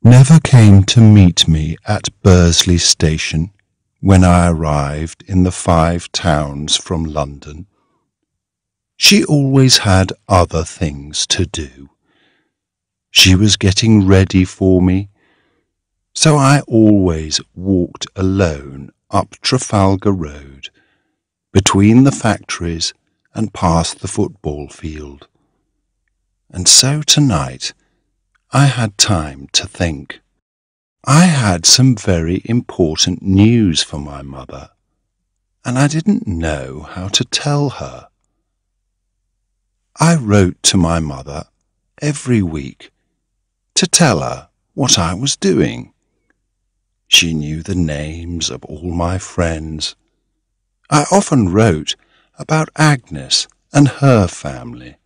never came to meet me at Bursley Station when I arrived in the 5 Towns from London. She always had other things to do. She was getting ready for me, so I always walked alone up Trafalgar Road, between the factories and past the football field. And so tonight I had time to think. I had some very important news for my mother, and I didn't know how to tell her. I wrote to my mother every week to tell her what I was doing. She knew the names of all my friends. I often wrote about Agnes and her family,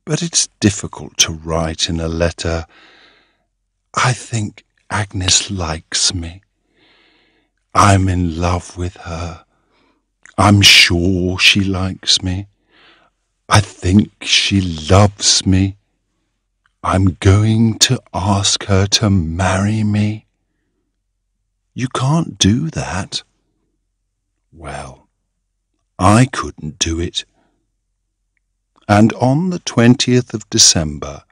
but it's difficult to write in a letter. I think Agnes likes me. I'm in love with her. I'm sure she likes me. I think she loves me. I'm going to ask her to marry me. You can't do that. Well, I couldn't do it. And on the 20th of December,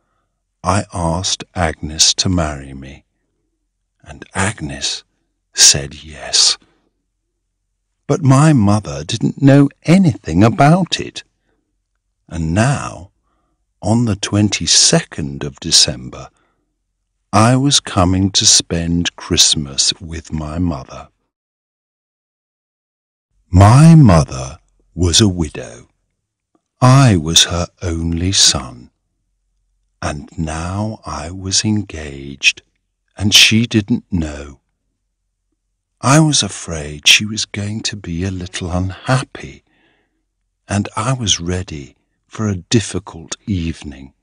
I asked Agnes to marry me, and Agnes said yes. But my mother didn't know anything about it, and now, on the 22nd of December, I was coming to spend Christmas with my mother. My mother was a widow. I was her only son, and now I was engaged, and she didn't know. I was afraid she was going to be a little unhappy, and I was ready for a difficult evening.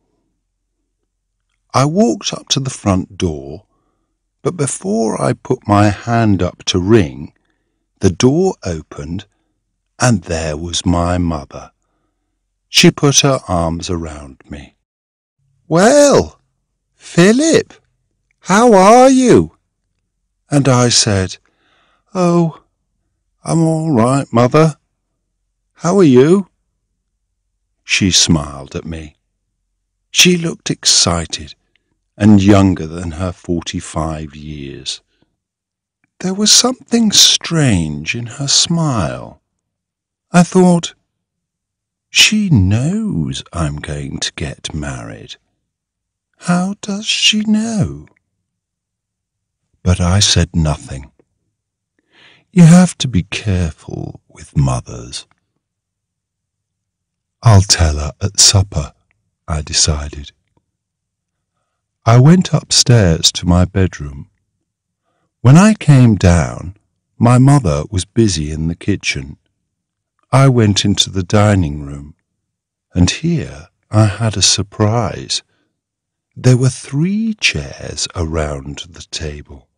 I walked up to the front door, but before I put my hand up to ring, the door opened, and there was my mother. She put her arms around me. "Well, Philip, how are you?" And I said, "Oh, I'm all right, Mother. How are you?" She smiled at me. She looked excited and younger than her 45 years. There was something strange in her smile. I thought, she knows I'm going to get married. How does she know? But I said nothing. You have to be careful with mothers. I'll tell her at supper, I decided. I went upstairs to my bedroom. When I came down, my mother was busy in the kitchen. I went into the dining room, and here I had a surprise. There were 3 chairs around the table,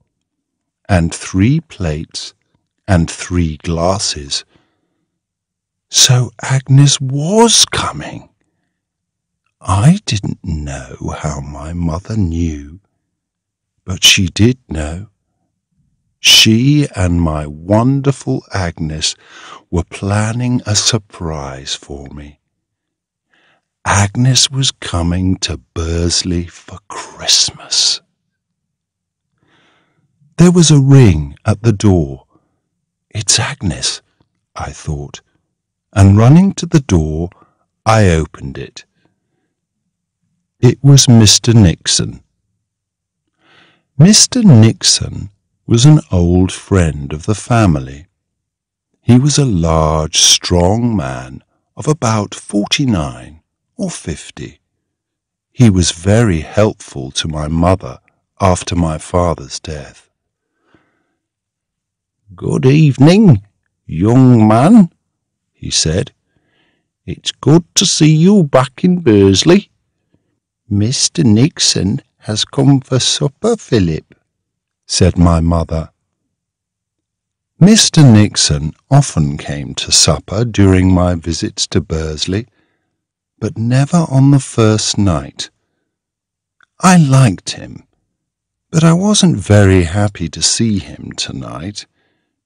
and 3 plates and 3 glasses. So Agnes was coming. I didn't know how my mother knew, but she did know. She and my wonderful Agnes were planning a surprise for me. Agnes was coming to Bursley for Christmas. There was a ring at the door. It's Agnes, I thought, and running to the door, I opened it. It was Mr. Nixon. Mr. Nixon was an old friend of the family. He was a large, strong man of about 49 or 50. He was very helpful to my mother after my father's death. "Good evening, young man," he said. "It's good to see you back in Bursley." "Mr. Nixon has come for supper, Philip," said my mother. Mr. Nixon often came to supper during my visits to Bursley, but never on the first night. I liked him, But I wasn't very happy to see him tonight,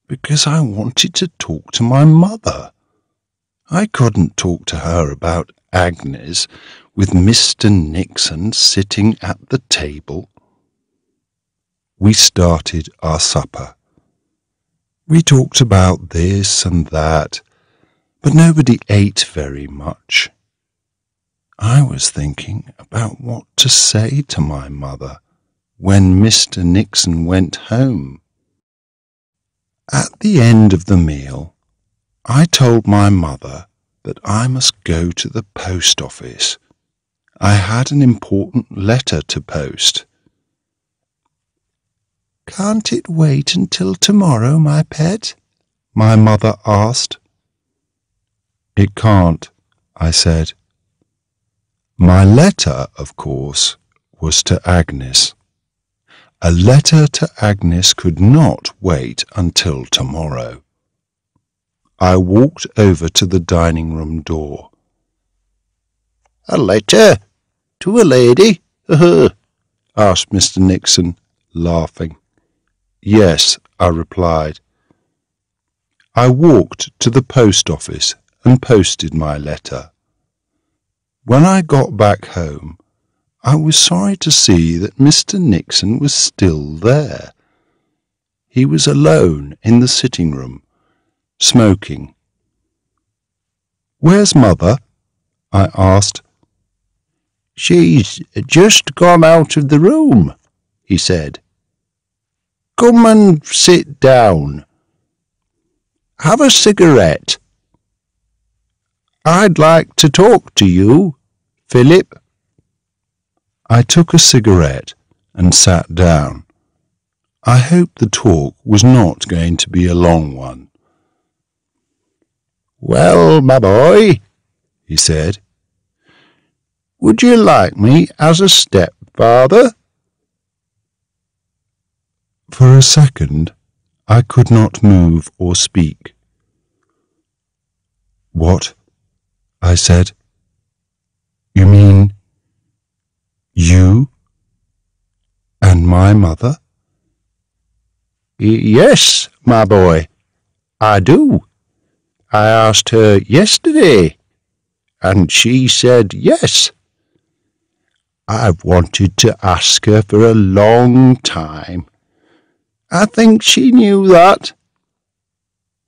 because I wanted to talk to my mother. I couldn't talk to her about Agnes with Mr. Nixon sitting at the table. We started our supper. We talked about this and that, but nobody ate very much. I was thinking about what to say to my mother when Mr. Nixon went home. At the end of the meal, I told my mother that I must go to the post office. I had an important letter to post. "Can't it wait until tomorrow, my pet?" my mother asked. "It can't," I said. My letter, of course, was to Agnes. A letter to Agnes could not wait until tomorrow. I walked over to the dining room door. "A letter? To a lady?" asked Mr. Nixon, laughing. "Yes," I replied. I walked to the post office and posted my letter. When I got back home, I was sorry to see that Mr. Nixon was still there. He was alone in the sitting room, smoking. "Where's Mother?" I asked. "She's just gone out of the room," he said. "Come and sit down. Have a cigarette. I'd like to talk to you, Philip." I took a cigarette and sat down. I hoped the talk was not going to be a long one. "Well, my boy," he said, "would you like me as a stepfather?" For a second, I could not move or speak. "What?" I said. "You mean you and my mother?" "Yes, my boy, I do. I asked her yesterday, and she said yes. I've wanted to ask her for a long time. I think she knew that."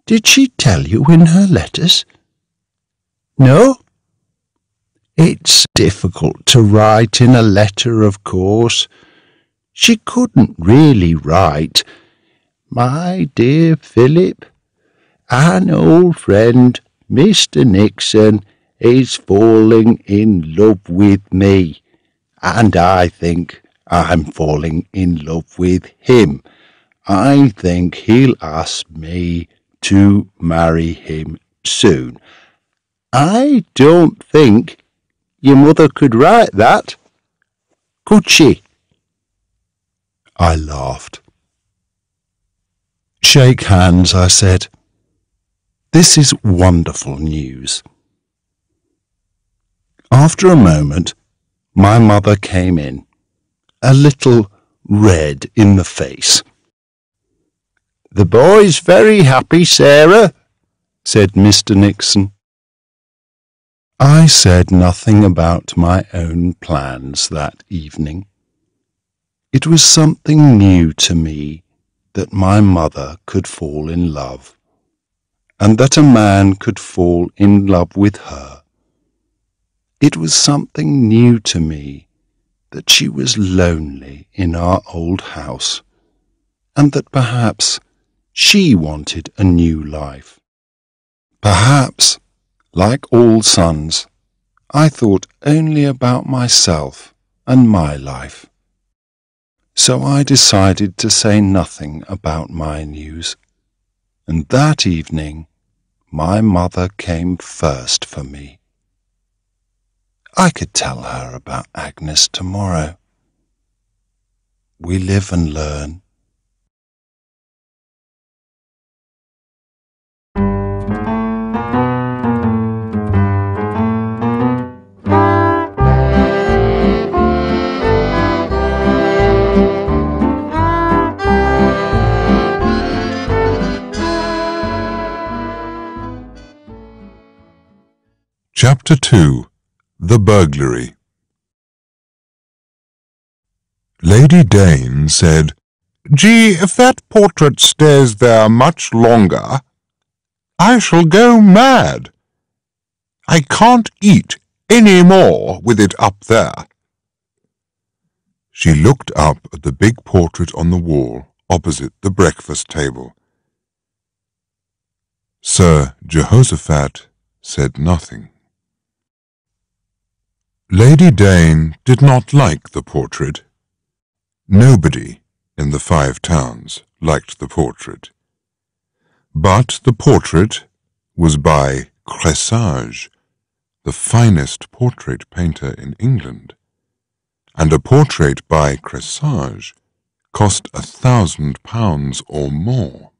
"Did she tell you in her letters?" "No. It's difficult to write in a letter, of course. She couldn't really write, 'My dear Philip, an old friend, Mr. Nixon, is falling in love with me, and I think I'm falling in love with him. I think he'll ask me to marry him soon.' I don't think your mother could write that, could she?" I laughed. "Shake hands," I said. "This is wonderful news." After a moment, my mother came in, a little red in the face. "The boy's very happy, Sarah," said Mr. Nixon. I said nothing about my own plans that evening. It was something new to me that my mother could fall in love, and that a man could fall in love with her. It was something new to me that she was lonely in our old house, and that perhaps she wanted a new life. Perhaps, like all sons, I thought only about myself and my life. So I decided to say nothing about my news, and that evening my mother came first for me. I could tell her about Agnes tomorrow. We live and learn. Chapter 2. The Burglary. Lady Dane said, "Gee, if that portrait stays there much longer, I shall go mad. I can't eat any more with it up there." She looked up at the big portrait on the wall opposite the breakfast table. Sir Jehoshaphat said nothing. Lady Dane did not like the portrait. Nobody in the 5 Towns liked the portrait. But the portrait was by Cressage, the finest portrait painter in England, and a portrait by Cressage cost £1,000 or more.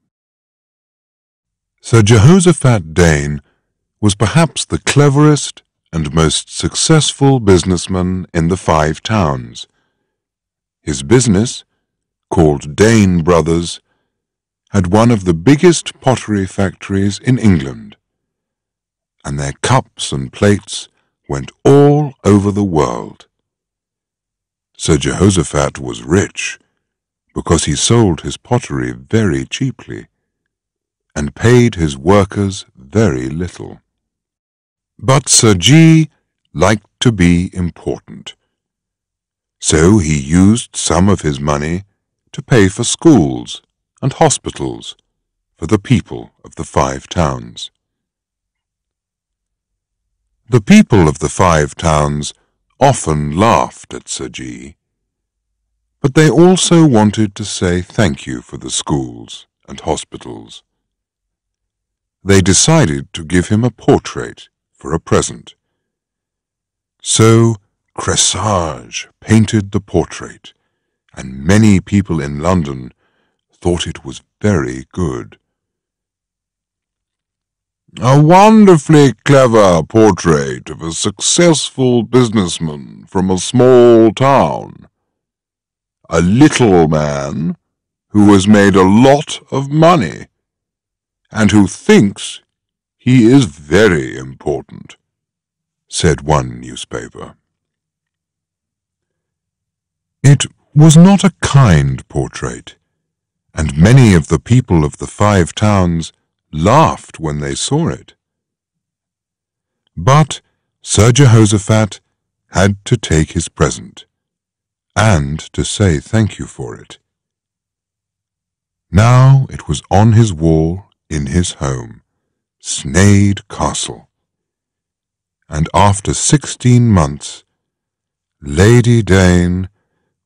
Sir Jehoshaphat Dane was perhaps the cleverest and most successful businessman in the 5 Towns. His business, called Dane Brothers, had one of the biggest pottery factories in England, and their cups and plates went all over the world. Sir Jehoshaphat was rich because he sold his pottery very cheaply and paid his workers very little. But Sir G liked to be important, so he used some of his money to pay for schools and hospitals for the people of the 5 Towns. The people of the 5 Towns often laughed at Sir G, but they also wanted to say thank you for the schools and hospitals. They decided to give him a portrait for a present. So Cressage painted the portrait, and many people in London thought it was very good. "A wonderfully clever portrait of a successful businessman from a small town. A little man who has made a lot of money and who thinks he is very important," said one newspaper. It was not a kind portrait, and many of the people of the 5 Towns laughed when they saw it. But Sir Jehoshaphat had to take his present, and to say thank you for it. Now it was on his wall in his home, Sneyd Castle, and after 16 months, Lady Dane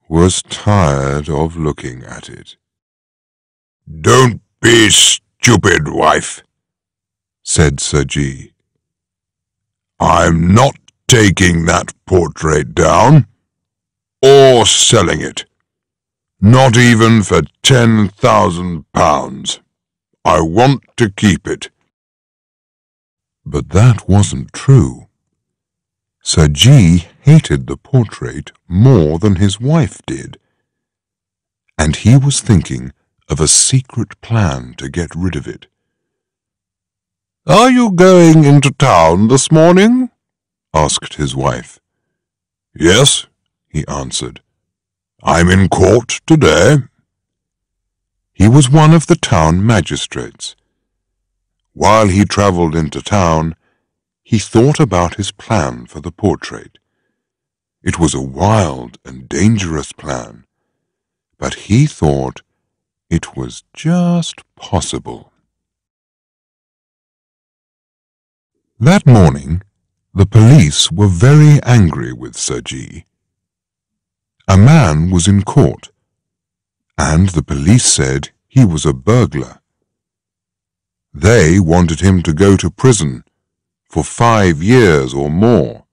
was tired of looking at it. "Don't be stupid, wife," said Sir G. "I'm not taking that portrait down, or selling it, not even for £10,000. I want to keep it." But that wasn't true. Sir G hated the portrait more than his wife did, and he was thinking of a secret plan to get rid of it. "Are you going into town this morning?" asked his wife. "Yes," he answered. "I'm in court today." He was one of the town magistrates. While he travelled into town, he thought about his plan for the portrait. It was a wild and dangerous plan, but he thought it was just possible. That morning, the police were very angry with Sir G. A man was in court, and the police said he was a burglar. They wanted him to go to prison for 5 years or more,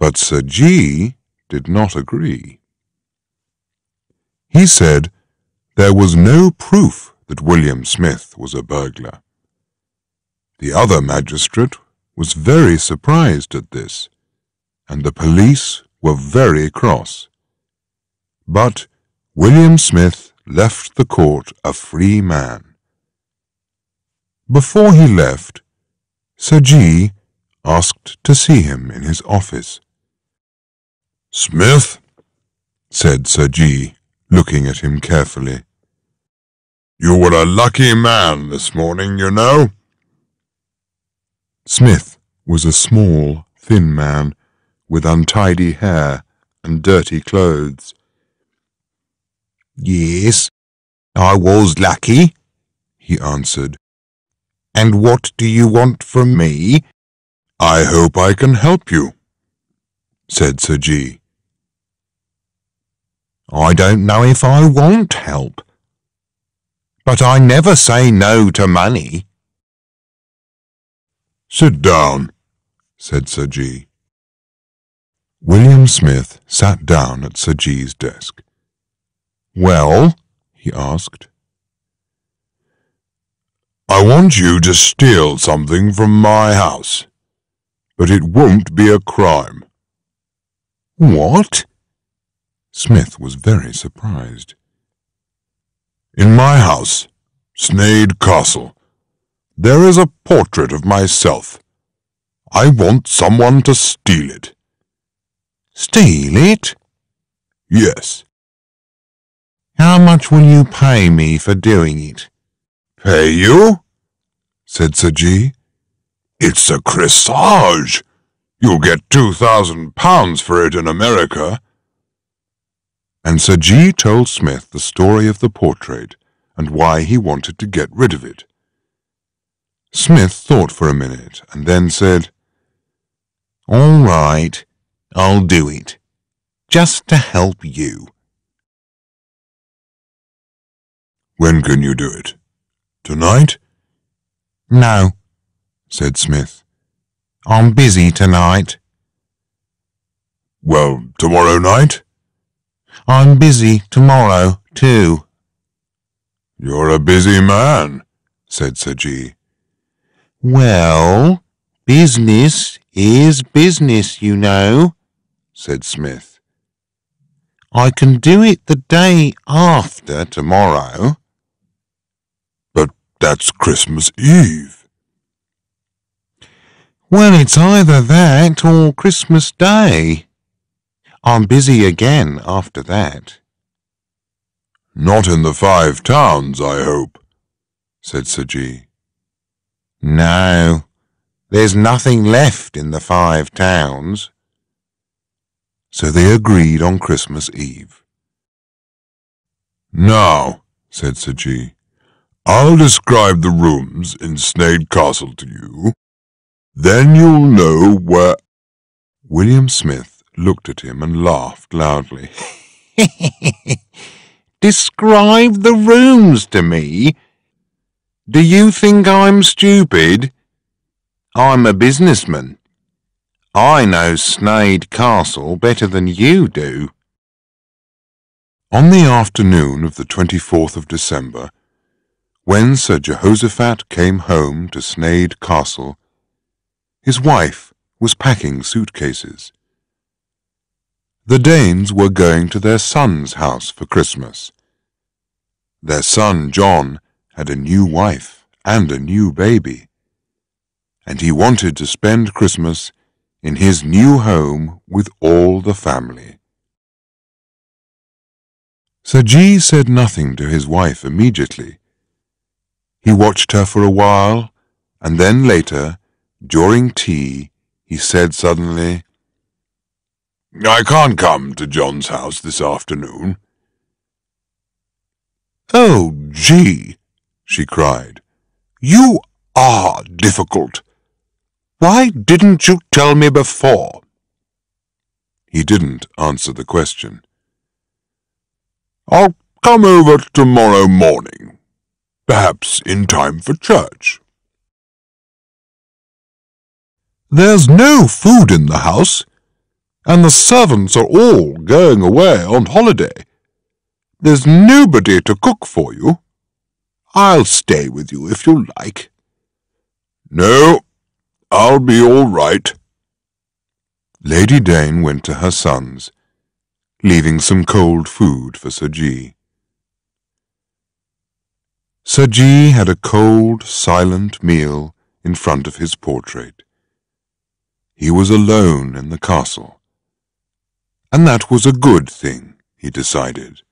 but Sir G did not agree. He said there was no proof that William Smith was a burglar. The other magistrate was very surprised at this, and the police were very cross. But William Smith left the court a free man. Before he left, Sir G asked to see him in his office. "Smith," said Sir G., looking at him carefully, "you were a lucky man this morning, you know." Smith was a small, thin man with untidy hair and dirty clothes. "Yes, I was lucky," he answered. "And what do you want from me?" "I hope I can help you," said Sir G. "I don't know if I want help, but I never say no to money." "Sit down," said Sir G. William Smith sat down at Sir G.'s desk. "Well?" he asked. "I want you to steal something from my house, but it won't be a crime." "What?" Smith was very surprised. "In my house, Sneyd Castle, there is a portrait of myself. I want someone to steal it." "Steal it?" "Yes." "How much will you pay me for doing it?" "Pay you?" said Sir G. "It's a crissage. You'll get £2,000 for it in America." And Sir G. told Smith the story of the portrait and why he wanted to get rid of it. Smith thought for a minute and then said, "All right, I'll do it, just to help you." "When can you do it? Tonight?" "No," said Smith. "I'm busy tonight." "Well, tomorrow night?" "I'm busy tomorrow, too." "You're a busy man," said Sir G. "Well, business is business, you know," said Smith. "I can do it the day after tomorrow." "But that's Christmas Eve." "Well, it's either that or Christmas Day. I'm busy again after that." "Not in the Five Towns, I hope," said Sir G. "No, there's nothing left in the Five Towns." So they agreed on Christmas Eve. "Now," said Sir G., "I'll describe the rooms in Sneyd Castle to you. Then you'll know where—" William Smith looked at him and laughed loudly. "Describe the rooms to me? Do you think I'm stupid? I'm a businessman. I know Sneyd Castle better than you do." On the afternoon of the 24th of December, when Sir Jehoshaphat came home to Sneyd Castle, his wife was packing suitcases. The Danes were going to their son's house for Christmas. Their son John had a new wife and a new baby, and he wanted to spend Christmas in his new home with all the family. Sir G. said nothing to his wife immediately. He watched her for a while, and then later, during tea, he said suddenly, "I can't come to John's house this afternoon." "Oh, G," she cried, "you are difficult. Why didn't you tell me before?" He didn't answer the question. "I'll come over tomorrow morning, perhaps in time for church." "There's no food in the house, and the servants are all going away on holiday. There's nobody to cook for you. I'll stay with you if you like." "No, I'll be all right." Lady Dane went to her sons, leaving some cold food for Sir G. Sir G. had a cold, silent meal in front of his portrait. he was alone in the castle. And that was a good thing, he decided.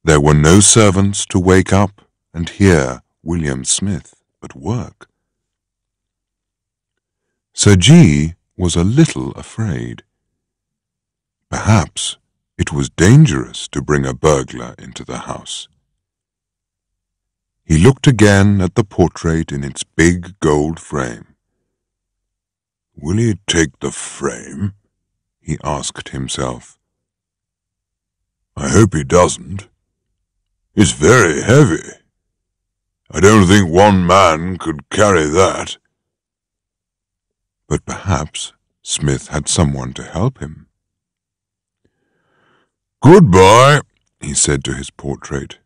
There were no servants to wake up and hear William Smith at work. Sir G. was a little afraid. Perhaps it was dangerous to bring a burglar into the house. He looked again at the portrait in its big gold frame. "Will he take the frame?" he asked himself. "I hope he doesn't. It's very heavy. I don't think one man could carry that." But perhaps Smith had someone to help him. "Goodbye," he said to his portrait,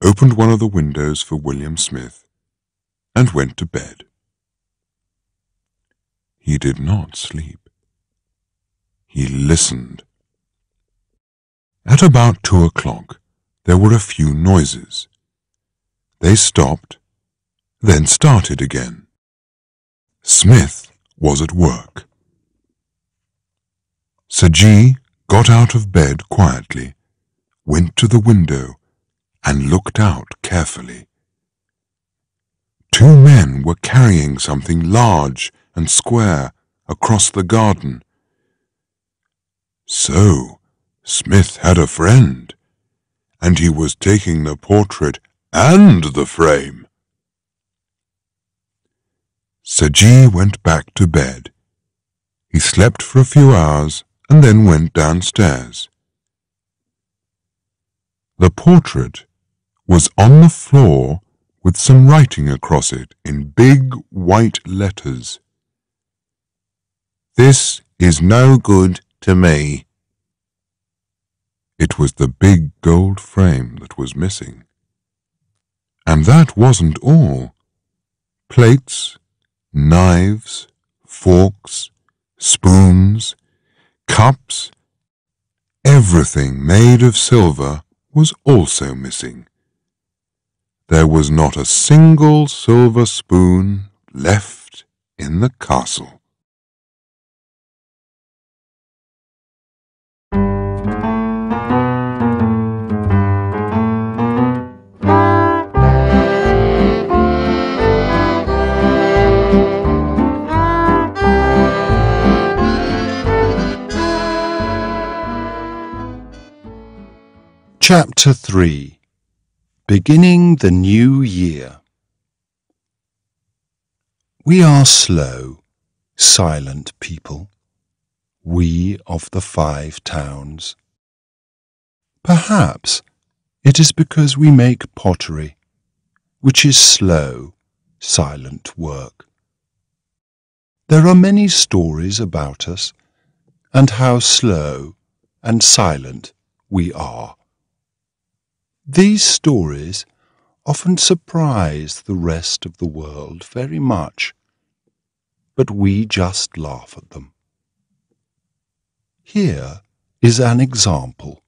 opened one of the windows for William Smith, and went to bed. He did not sleep. He listened. At about 2 o'clock, there were a few noises. They stopped, then started again. Smith was at work. Sir G. got out of bed quietly, went to the window, and looked out carefully. 2 men were carrying something large and square across the garden. So, Smith had a friend, and he was taking the portrait and the frame. Sir G. went back to bed. He slept for a few hours and then went downstairs. The portrait was on the floor with some writing across it in big white letters. "This is no good to me." It was the big gold frame that was missing. And that wasn't all. Plates, knives, forks, spoons, cups, everything made of silver was also missing. There was not a single silver spoon left in the castle. Chapter 3. Beginning the New Year. We are slow, silent people, we of the 5 towns. Perhaps it is because we make pottery, which is slow, silent work. There are many stories about us and how slow and silent we are. These stories often surprise the rest of the world very much, but we just laugh at them. Here is an example.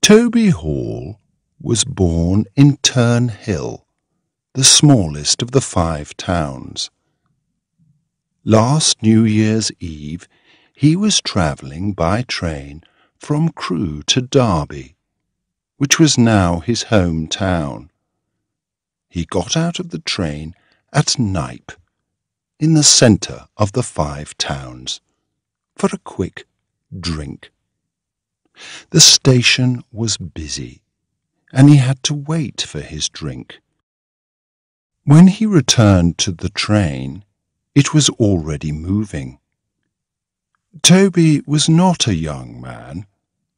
Toby Hall was born in Turnhill, the smallest of the 5 towns. Last New Year's Eve he was travelling by train from Crewe to Derby, which was now his home town. He got out of the train at Knype, in the centre of the 5 towns, for a quick drink. The station was busy, and he had to wait for his drink. When he returned to the train, it was already moving. Toby was not a young man.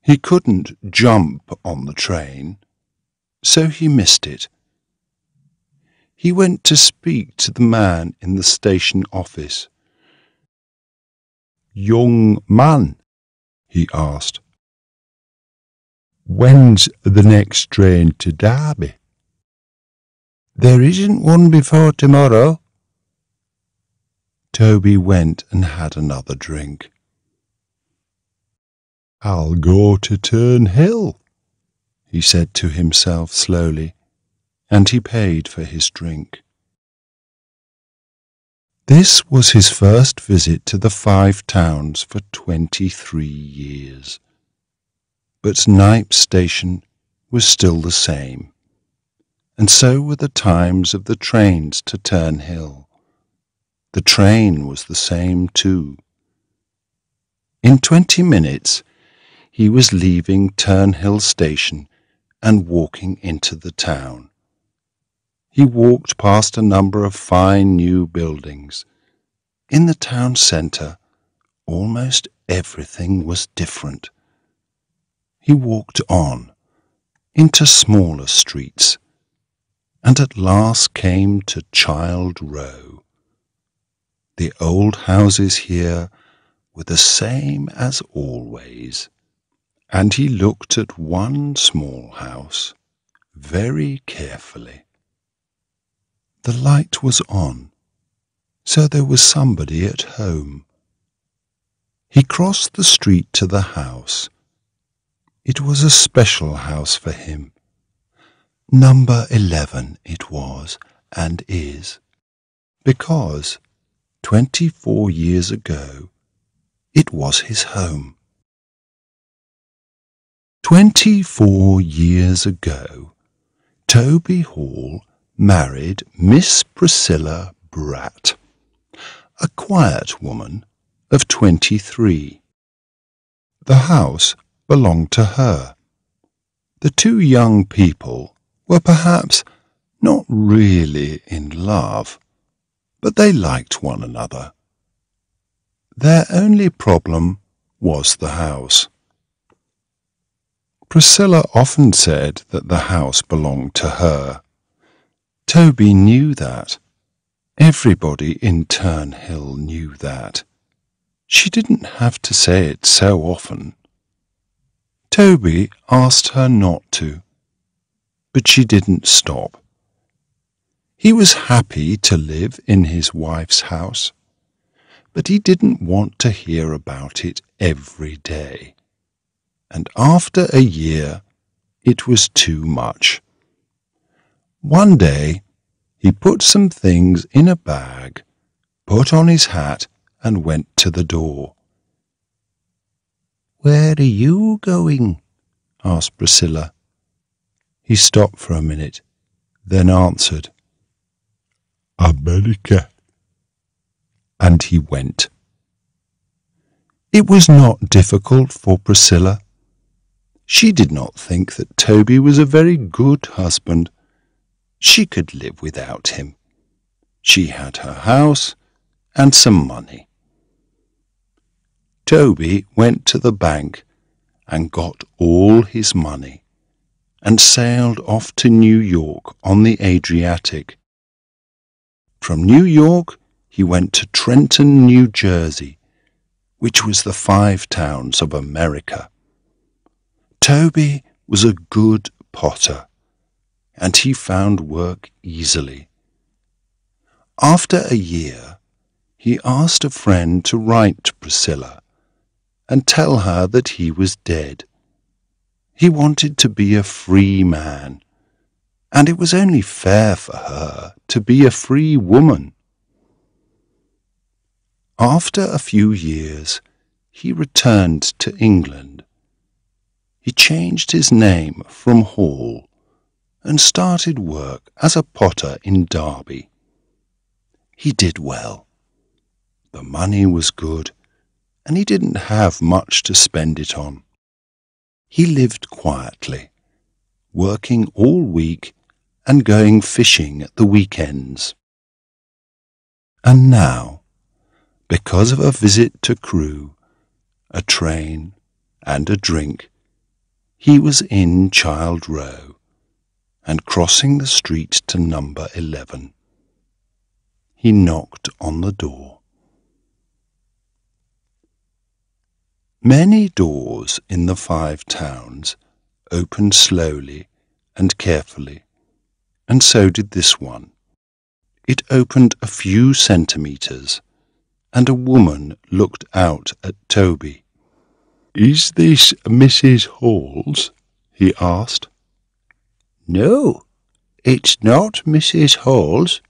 He couldn't jump on the train, so he missed it. He went to speak to the man in the station office. "Young man," he asked, "when's the next train to Derby?" "There isn't one before tomorrow." Toby went and had another drink. "I'll go to Turnhill," he said to himself slowly, and he paid for his drink. This was his first visit to the Five Towns for 23 years. But Knype Station was still the same, and so were the times of the trains to Turnhill. The train was the same too. In 20 minutes he was leaving Turnhill Station and walking into the town. He walked past a number of fine new buildings. In the town centre, almost everything was different. He walked on, into smaller streets, and at last came to Child Row. The old houses here were the same as always, and he looked at one small house very carefully. The light was on, so there was somebody at home. He crossed the street to the house. It was a special house for him. Number 11 it was and is, because 24 years ago it was his home. 24 years ago, Toby Hall married Miss Priscilla Bratt, a quiet woman of 23. The house belonged to her. The two young people were perhaps not really in love, but they liked one another. Their only problem was the house. Priscilla often said that the house belonged to her. Toby knew that. Everybody in Turnhill knew that. She didn't have to say it so often. Toby asked her not to, but she didn't stop. He was happy to live in his wife's house, but he didn't want to hear about it every day. And after a year, it was too much. One day, he put some things in a bag, put on his hat, and went to the door. "Where are you going?" asked Priscilla. He stopped for a minute, then answered, "America." And he went. It was not difficult for Priscilla. She did not think that Toby was a very good husband. She could live without him. She had her house and some money. Toby went to the bank and got all his money and sailed off to New York on the Adriatic. From New York he went to Trenton, New Jersey, which was the Five Towns of America. Toby was a good potter, and he found work easily. After a year, he asked a friend to write to Priscilla and tell her that he was dead. He wanted to be a free man, and it was only fair for her to be a free woman. After a few years, he returned to England. He changed his name from Hall and started work as a potter in Derby. He did well. The money was good, and he didn't have much to spend it on. He lived quietly, working all week and going fishing at the weekends. And now, because of a visit to Crewe, a train, and a drink, he was in Child Row and crossing the street to number 11. He knocked on the door. Many doors in the Five Towns opened slowly and carefully, and so did this one. It opened a few centimetres, and a woman looked out at Toby. "Is this Mrs. Hall's?" he asked. "No, it's not Mrs. Hall's.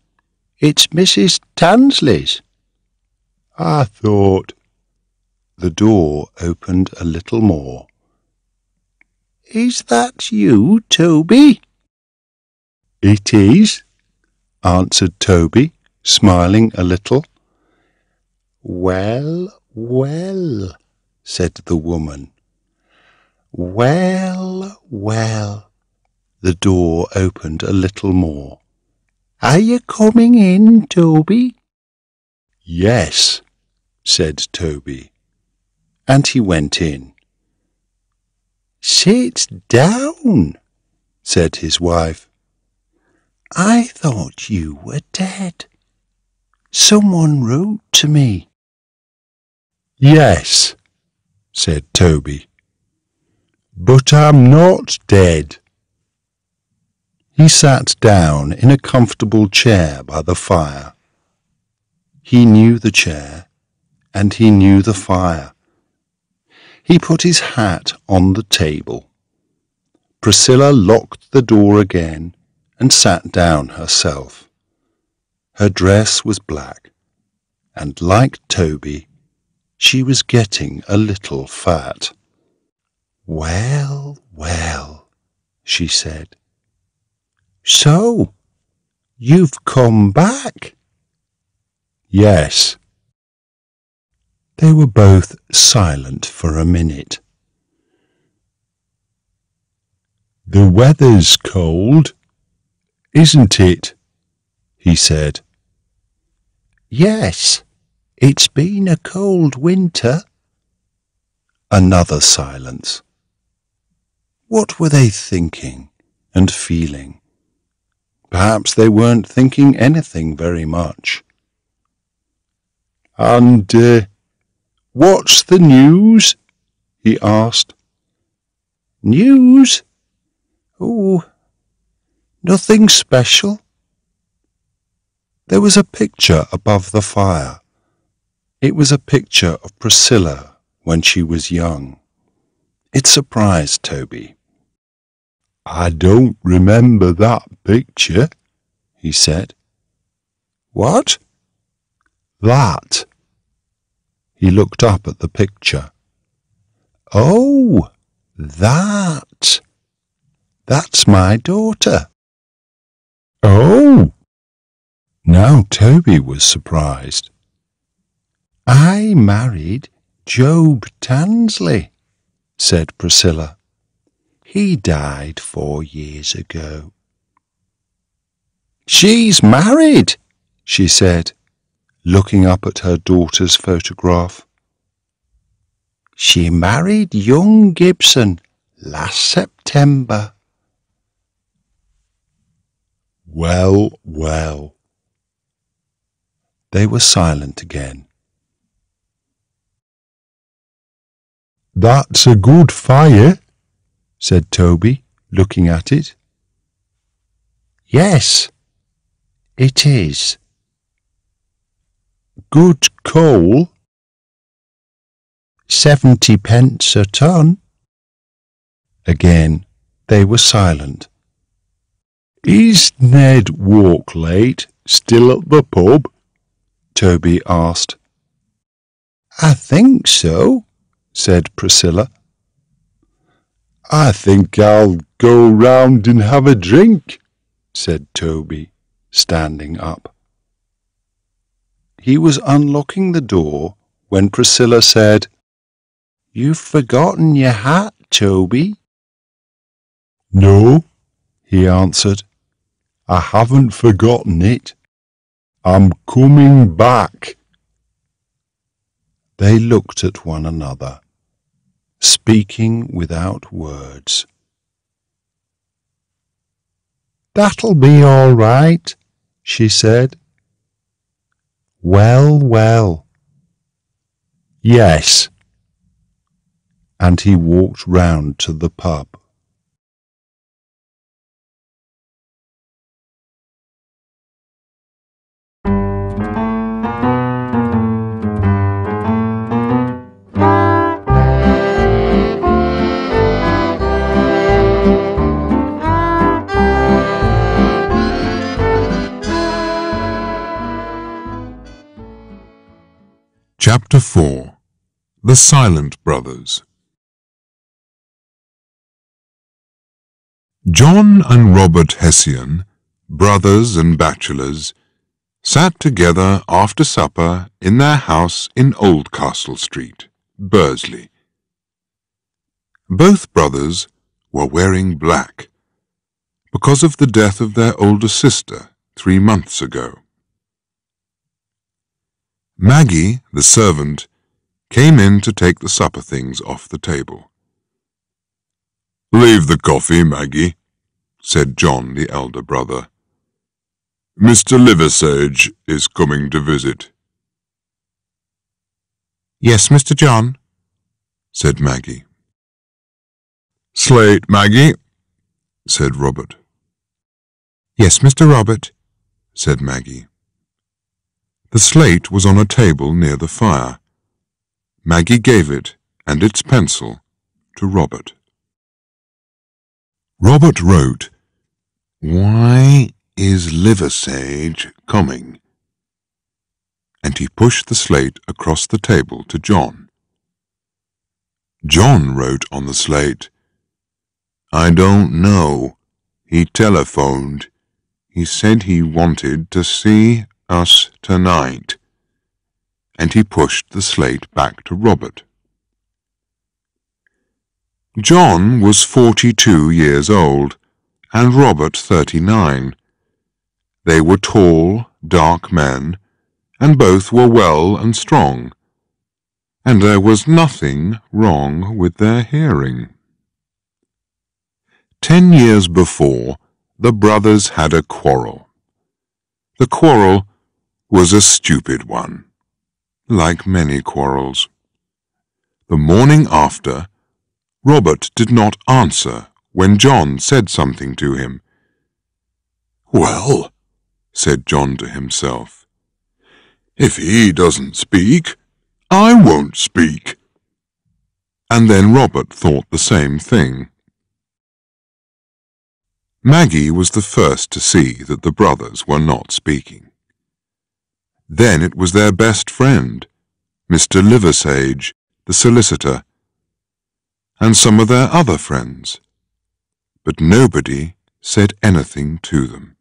It's Mrs. Tansley's," I thought. The door opened a little more. Is that you, Toby? It is, answered Toby, smiling a little. Well, well, said the woman. Well, well. The door opened a little more. Are you coming in, Toby? Yes, said Toby, and he went in. Sit down, said his wife. I thought you were dead. Someone wrote to me. Yes, said Toby, but I'm not dead. He sat down in a comfortable chair by the fire. He knew the chair, and he knew the fire. He put his hat on the table. Priscilla locked the door again and sat down herself. Her dress was black, and like Toby, she was getting a little fat. Well, well, she said. So, you've come back? Yes. They were both silent for a minute. The weather's cold, isn't it? He said. Yes, it's been a cold winter. Another silence. What were they thinking and feeling? Perhaps they weren't thinking anything very much. And, what's the news? He asked. News? Oh, nothing special. There was a picture above the fire. It was a picture of Priscilla when she was young. It surprised Toby. I don't remember that picture, he said. What? That. He looked up at the picture. Oh, that. That's my daughter. Oh! Now Toby was surprised. I married Job Tansley, said Priscilla. He died 4 years ago. She's married, she said, looking up at her daughter's photograph. She married young Gibson last September. Well, well. They were silent again. That's a good fire, said Toby, looking at it. Yes, it is. Good coal. 70 pence a ton. Again they were silent. Is Ned Walklate still at the pub? Toby asked. I think so, said Priscilla. I think I'll go round and have a drink, said Toby, standing up. He was unlocking the door when Priscilla said, You've forgotten your hat, Toby. No, he answered. I haven't forgotten it. I'm coming back. They looked at one another, speaking without words. That'll be all right, she said. Well, well. Yes. And he walked round to the pub. Chapter 4. The Silent Brothers. John and Robert Hessian, brothers and bachelors, sat together after supper in their house in Oldcastle Street, Bursley. Both brothers were wearing black because of the death of their older sister 3 months ago. Maggie, the servant, came in to take the supper things off the table. "Leave the coffee, Maggie," said John, the elder brother. "Mr. Liversage is coming to visit." "Yes, Mr. John," said Maggie. "Slate, Maggie," said Robert. "Yes, Mr. Robert," said Maggie. The slate was on a table near the fire. Maggie gave it and its pencil to Robert. Robert wrote, "Why is Liversage coming?" And he pushed the slate across the table to John. John wrote on the slate, "I don't know. He telephoned. He said he wanted to see us tonight." And he pushed the slate back to Robert. John was 42 years old, and Robert 39. They were tall, dark men, and both were well and strong, and there was nothing wrong with their hearing. 10 years before, the brothers had a quarrel. The quarrel was a stupid one, like many quarrels. The morning after, Robert did not answer when John said something to him. "Well," said John to himself, "if he doesn't speak, I won't speak." And then Robert thought the same thing. Maggie was the first to see that the brothers were not speaking. Then it was their best friend, Mr. Liversage, the solicitor, and some of their other friends, but nobody said anything to them.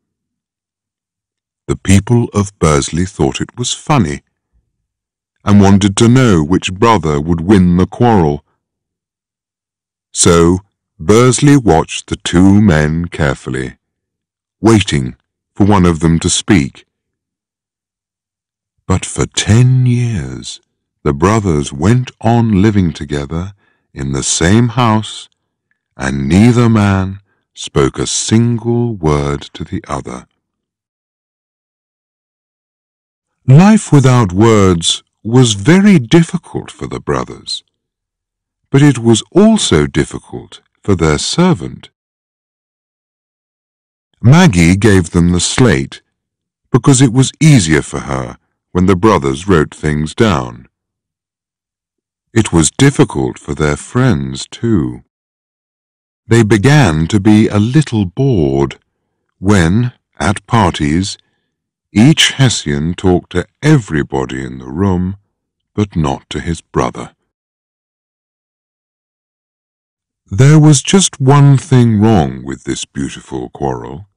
The people of Bursley thought it was funny, and wanted to know which brother would win the quarrel. So Bursley watched the two men carefully, waiting for one of them to speak. But for 10 years the brothers went on living together in the same house, and neither man spoke a single word to the other. Life without words was very difficult for the brothers, but it was also difficult for their servant. Maggie gave them the slate because it was easier for her when the brothers wrote things down. It was difficult for their friends, too. They began to be a little bored when, at parties, each Hessian talked to everybody in the room, but not to his brother. There was just one thing wrong with this beautiful quarrel.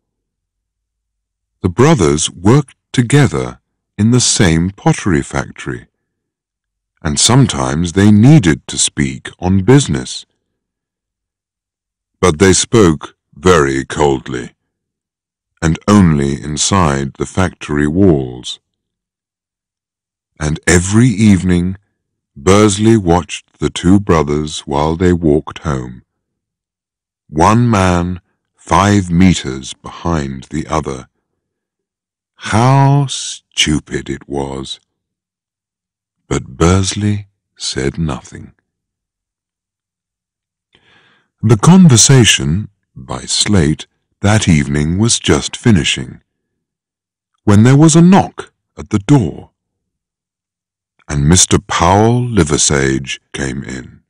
The brothers worked together in the same pottery factory, and sometimes they needed to speak on business. But they spoke very coldly, and only inside the factory walls. And every evening Bursley watched the two brothers while they walked home, one man 5 meters behind the other. How stupid it was! But Bursley said nothing. The conversation, by slate, that evening was just finishing, when there was a knock at the door, and Mr. Powell Liversage came in.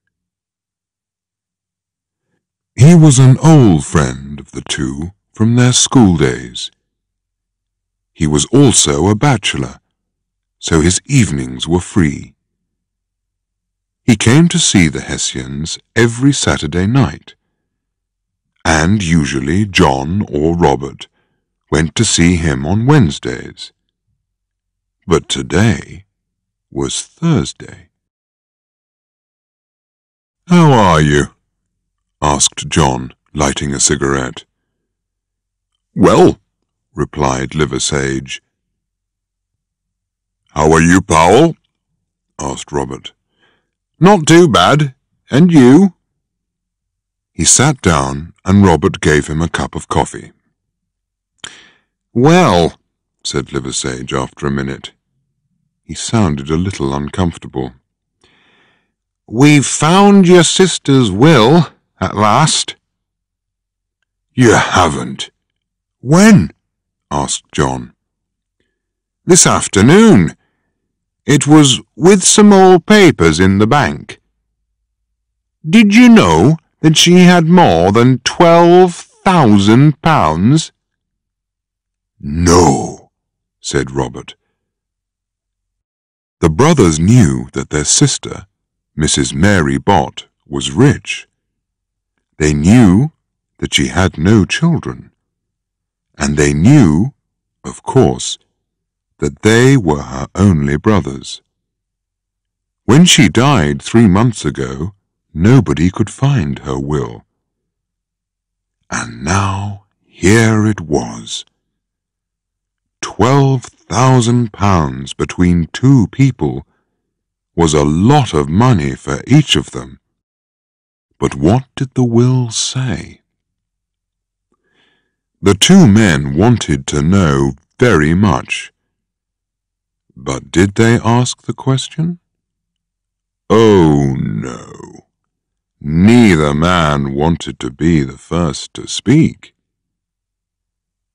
He was an old friend of the two from their school days. He was also a bachelor, so his evenings were free. He came to see the Hessians every Saturday night, and usually John or Robert went to see him on Wednesdays. But today was Thursday. "How are you?" asked John, lighting a cigarette. "Well," replied Liversage. "How are you, Powell?" asked Robert. "Not too bad. And you?" He sat down and Robert gave him a cup of coffee. "Well," said Liversage after a minute. He sounded a little uncomfortable. "We've found your sister's will, at last." "You haven't. When?" asked John. "This afternoon. It was with some old papers in the bank. Did you know that she had more than £12,000? "No," said Robert. The brothers knew that their sister, Mrs. Mary Bott, was rich. They knew that she had no children, and they knew, of course, that they were her only brothers. When she died 3 months ago, nobody could find her will. And now here it was. £12,000 between 2 people was a lot of money for each of them. But what did the will say? The 2 men wanted to know very much. But did they ask the question? Oh, no. Neither man wanted to be the first to speak.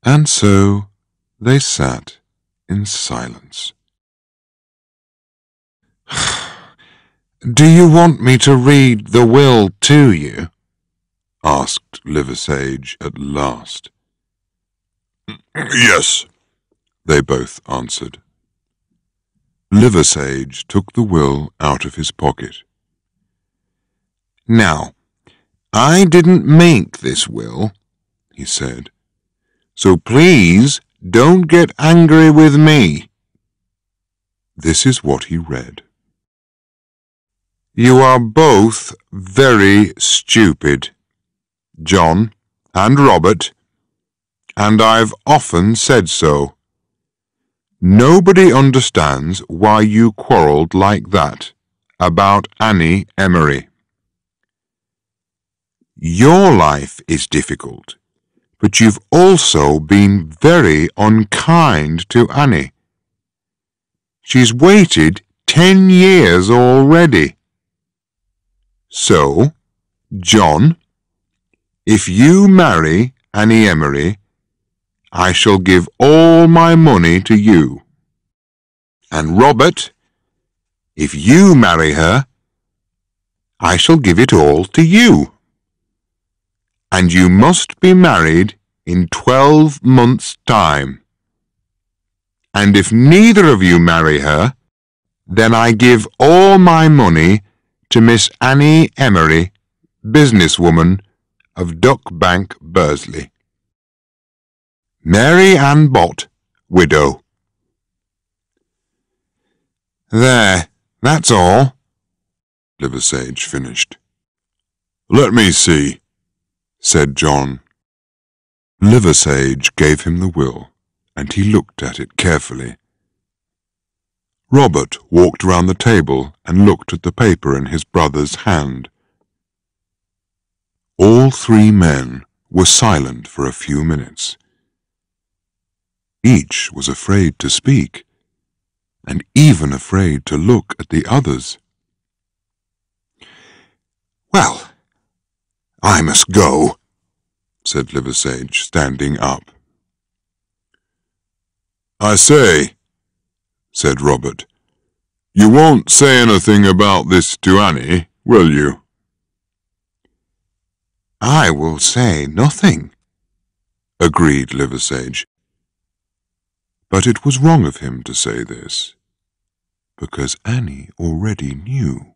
And so they sat in silence. "Do you want me to read the will to you?" asked Liversage at last. "Yes," they both answered. Liversage took the will out of his pocket. "Now, I didn't make this will," he said, "so please don't get angry with me." This is what he read. "You are both very stupid, John and Robert, and I've often said so. Nobody understands why you quarrelled like that about Annie Emery. Your life is difficult, but you've also been very unkind to Annie. She's waited 10 years already. So, John, if you marry Annie Emery, I shall give all my money to you. And Robert, if you marry her, I shall give it all to you. And you must be married in 12 months' time. And if neither of you marry her, then I give all my money to Miss Annie Emery, businesswoman of Duck Bank, Bursley. Mary Ann Bott, widow." "There, that's all," Liversage finished. "Let me see," said John. Liversage gave him the will, and he looked at it carefully. Robert walked round the table and looked at the paper in his brother's hand. All 3 men were silent for a few minutes. Each was afraid to speak, and even afraid to look at the others. "Well, I must go," said Liversage, standing up. "I say," said Robert, "you won't say anything about this to Annie, will you?" "I will say nothing," agreed Liversage. But it was wrong of him to say this, because Annie already knew.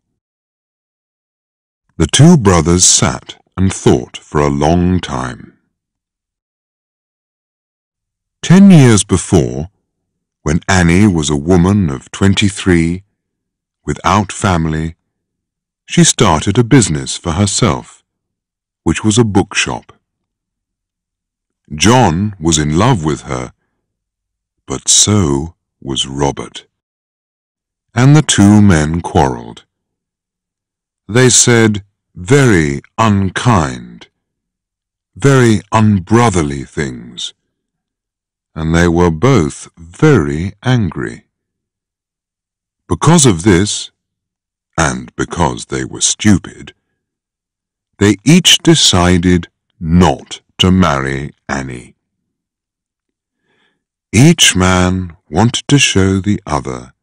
The two brothers sat and thought for a long time. 10 years before, when Annie was a woman of 23, without family, she started a business for herself, which was a bookshop. John was in love with her, but so was Robert. And the two men quarrelled. They said very unkind, very unbrotherly things, and they were both very angry. Because of this, and because they were stupid, they each decided not to marry Annie. Each man wanted to show the other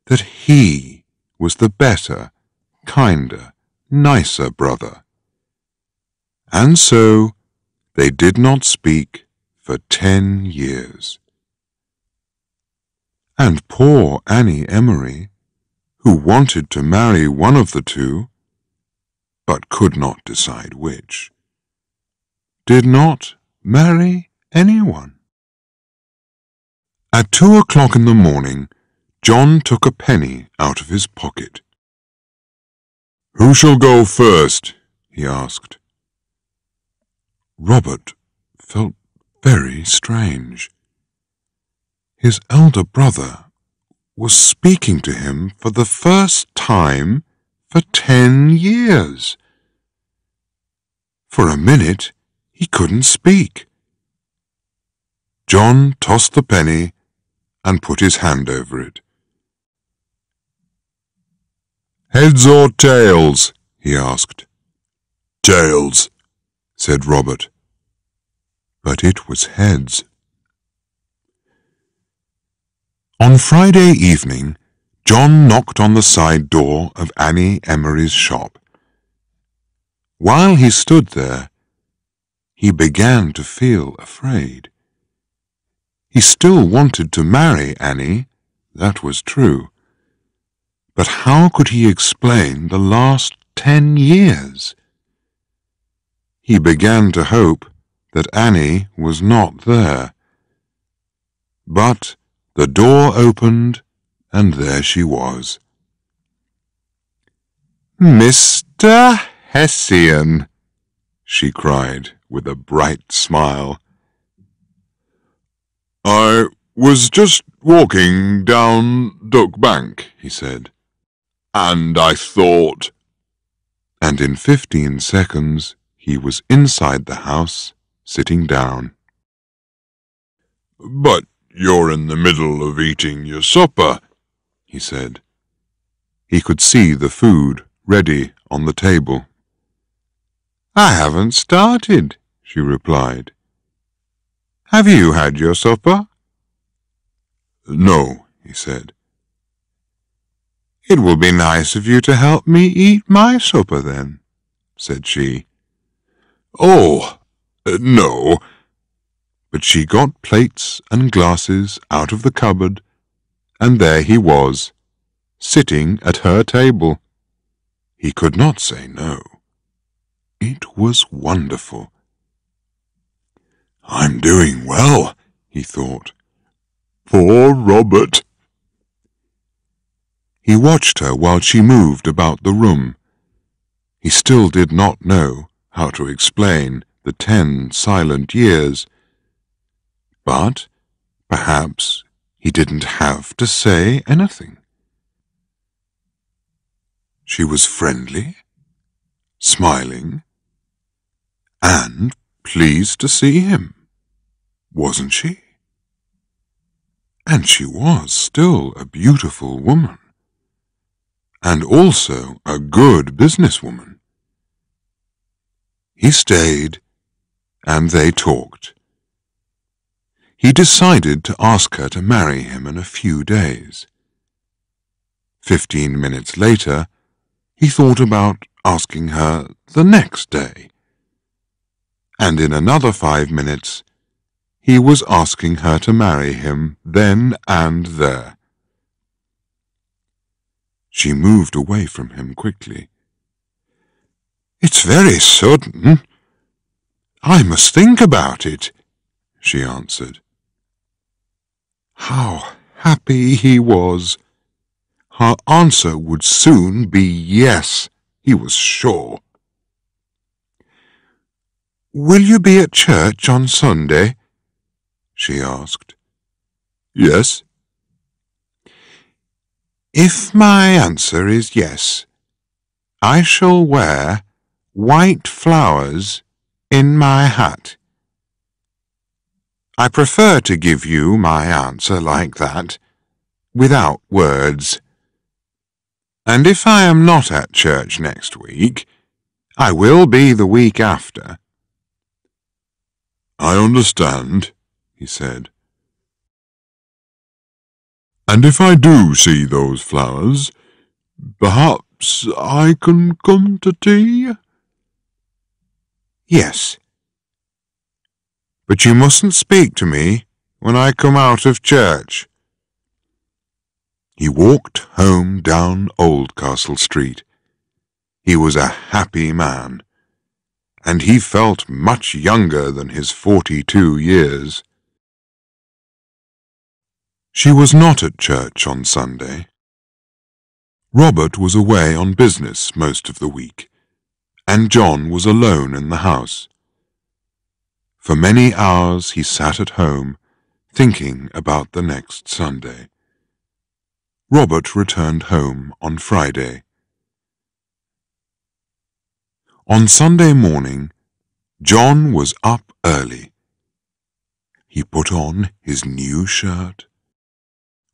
that he was the better, kinder, nicer brother. And so they did not speak for 10 years. And poor Annie Emery, who wanted to marry one of the two, but could not decide which, did not marry anyone. At 2 o'clock in the morning, John took a penny out of his pocket. "Who shall go first?" he asked. Robert felt very strange. His elder brother was speaking to him for the first time for 10 years. For a minute, he couldn't speak. John tossed the penny and put his hand over it. "Heads or tails?" he asked. "Tails," said Robert. But it was heads. On Friday evening, John knocked on the side door of Annie Emery's shop. While he stood there, he began to feel afraid. He still wanted to marry Annie, that was true. But how could he explain the last 10 years? He began to hope that Annie was not there. But the door opened, and there she was. "Mr. Hessian," she cried with a bright smile. "I was just walking down Duck Bank," he said, "and I thought—" And in 15 seconds he was inside the house, sitting down. "But you're in the middle of eating your supper," he said. He could see the food ready on the table. "I haven't started," she replied. "Have you had your supper?" "No," he said. "It will be nice of you to help me eat my supper then," said she. "Oh, no." But she got plates and glasses out of the cupboard, and there he was, sitting at her table. He could not say no. It was wonderful. "I'm doing well," he thought. "Poor Robert." He watched her while she moved about the room. He still did not know how to explain the 10 silent years. But perhaps he didn't have to say anything. She was friendly, smiling, and pleased to see him, wasn't she? And she was still a beautiful woman, and also a good businesswoman. He stayed, and they talked. He decided to ask her to marry him in a few days. 15 minutes later, he thought about asking her the next day. And in another 5 minutes, he was asking her to marry him then and there. She moved away from him quickly. "It's very sudden. I must think about it," she answered. How happy he was! Her answer would soon be yes, he was sure. "Will you be at church on Sunday?" she asked. "Yes." "If my answer is yes, I shall wear white flowers in my hat. I prefer to give you my answer like that, without words. And if I am not at church next week, I will be the week after." "I understand," he said. "And if I do see those flowers, perhaps I can come to tea?" "Yes. But you mustn't speak to me when I come out of church." He walked home down Oldcastle Street. He was a happy man, and he felt much younger than his 42 years. She was not at church on Sunday. Robert was away on business most of the week, and John was alone in the house. For many hours he sat at home, thinking about the next Sunday. Robert returned home on Friday. On Sunday morning, John was up early. He put on his new shirt,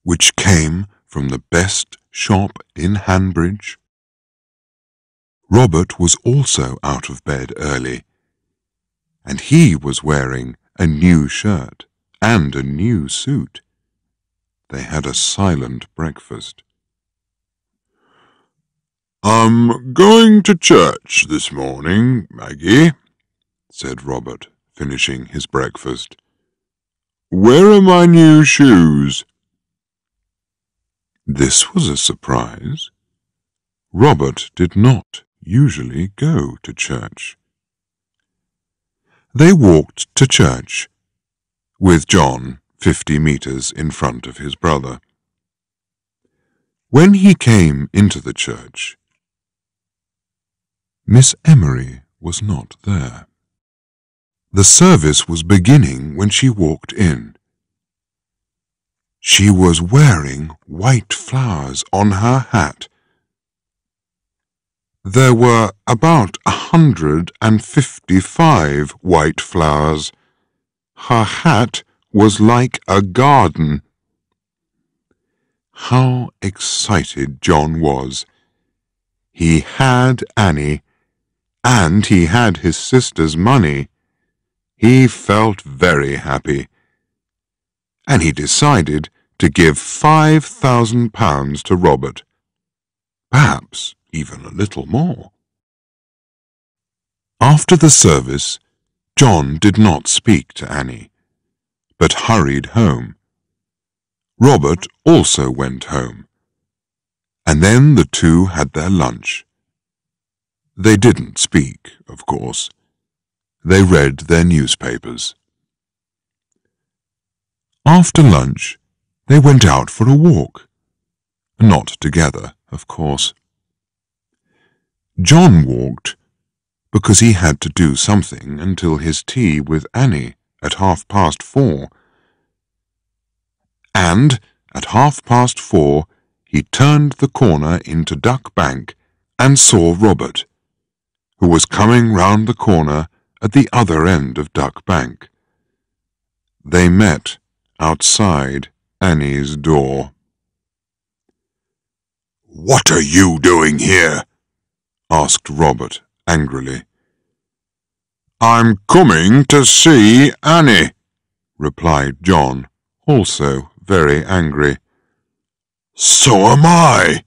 which came from the best shop in Hanbridge. Robert was also out of bed early, and he was wearing a new shirt and a new suit. They had a silent breakfast. "I'm going to church this morning, Maggie," said Robert, finishing his breakfast. "Where are my new shoes?" This was a surprise. Robert did not usually go to church. They walked to church, with John 50 meters in front of his brother. When he came into the church, Miss Emery was not there. The service was beginning when she walked in. She was wearing white flowers on her hat. There were about 155 white flowers. Her hat was like a garden. How excited John was! He had Annie, and he had his sister's money. He felt very happy, and he decided to give £5,000 to Robert, perhaps even a little more. After the service, John did not speak to Annie, but hurried home. Robert also went home, and then the two had their lunch. They didn't speak, of course. They read their newspapers. After lunch, they went out for a walk. Not together, of course. John walked because he had to do something until his tea with Annie at 4:30. And at 4:30 he turned the corner into Duck Bank and saw Robert, who was coming round the corner at the other end of Duck Bank. They met outside Annie's door. "What are you doing here?" asked Robert angrily. "I'm coming to see Annie," replied John, also very angry. "So am I."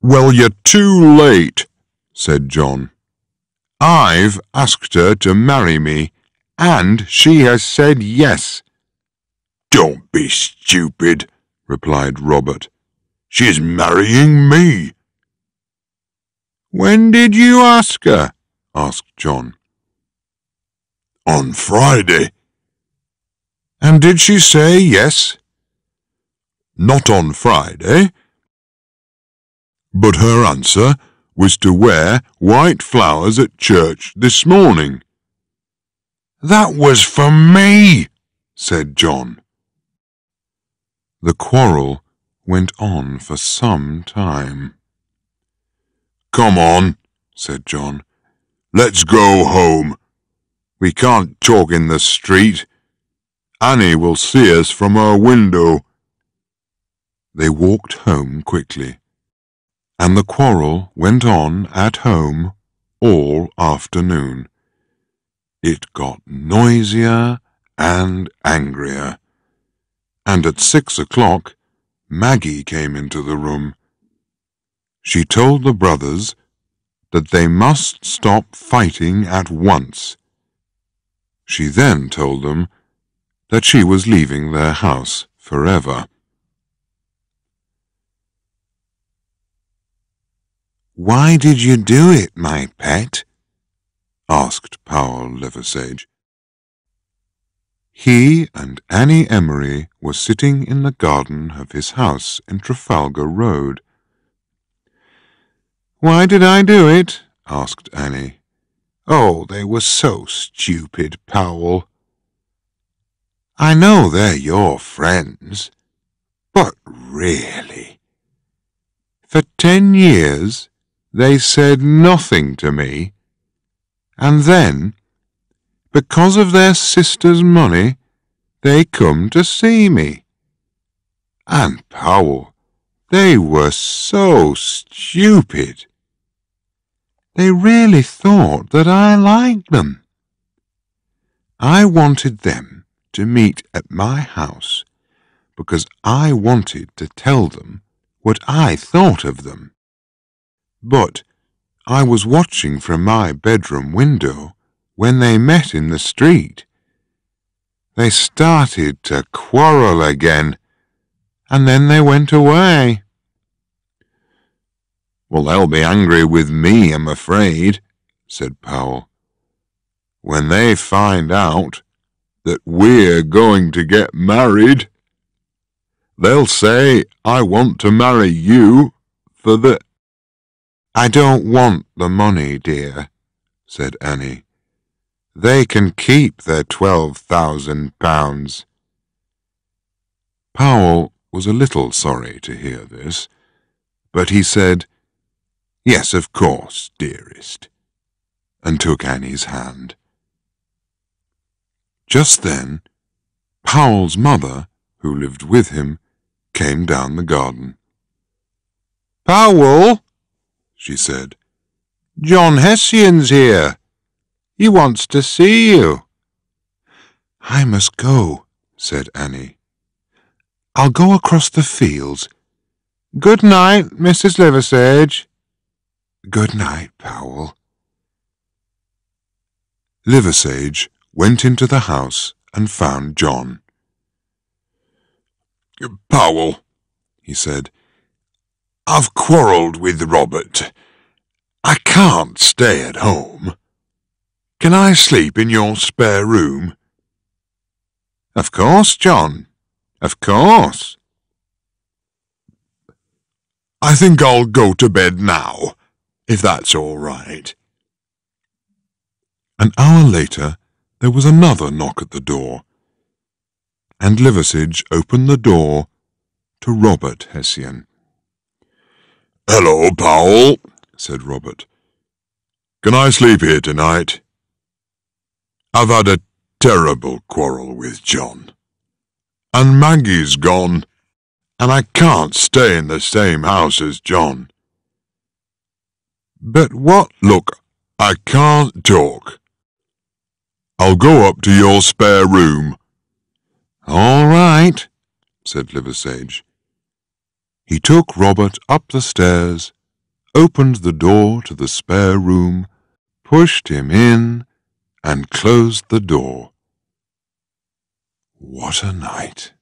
"Well, you're too late," said John. "I've asked her to marry me, and she has said yes." "Don't be stupid," replied Robert. "She's marrying me." "When did you ask her?" asked John. "On Friday." "And did she say yes?" "Not on Friday. But her answer was to wear white flowers at church this morning." "That was for me," said John. The quarrel went on for some time. "Come on," said John. "Let's go home. We can't talk in the street. Annie will see us from her window." They walked home quickly, and the quarrel went on at home all afternoon. It got noisier and angrier, and at 6 o'clock Maggie came into the room. She told the brothers that they must stop fighting at once. She then told them that she was leaving their house forever. "Why did you do it, my pet?" asked Powell Liversedge. He and Annie Emery were sitting in the garden of his house in Trafalgar Road. "Why did I do it?" asked Annie. "Oh, they were so stupid, Powell. I know they're your friends, but really, for 10 years they said nothing to me, and then, because of their sister's money, they come to see me. And Powell, they were so stupid. They really thought that I liked them. I wanted them to meet at my house because I wanted to tell them what I thought of them. But I was watching from my bedroom window when they met in the street. They started to quarrel again, and then they went away." "Well, they'll be angry with me, I'm afraid," said Powell, "when they find out that we're going to get married. They'll say I want to marry you for the—" "I don't want the money, dear," said Annie. "They can keep their £12,000. Powell was a little sorry to hear this, but he said, "Yes, of course, dearest," and took Annie's hand. Just then, Powell's mother, who lived with him, came down the garden. "Powell," she said, "John Hessian's here. He wants to see you." "I must go," said Annie. "I'll go across the fields. Good night, Mrs. Liversedge." "Good night, Powell." Liversedge went into the house and found John. "Powell," he said, "I've quarrelled with Robert. I can't stay at home. Can I sleep in your spare room?" "Of course, John, of course." "I think I'll go to bed now, if that's all right." An hour later, there was another knock at the door, and Liversedge opened the door to Robert Hessian. "Hello, Powell," said Robert. "Can I sleep here tonight? I've had a terrible quarrel with John, and Maggie's gone, and I can't stay in the same house as John." "But what—" "Look, I can't talk. I'll go up to your spare room." "All right," said Liversedge. He took Robert up the stairs, opened the door to the spare room, pushed him in, and closed the door. What a night!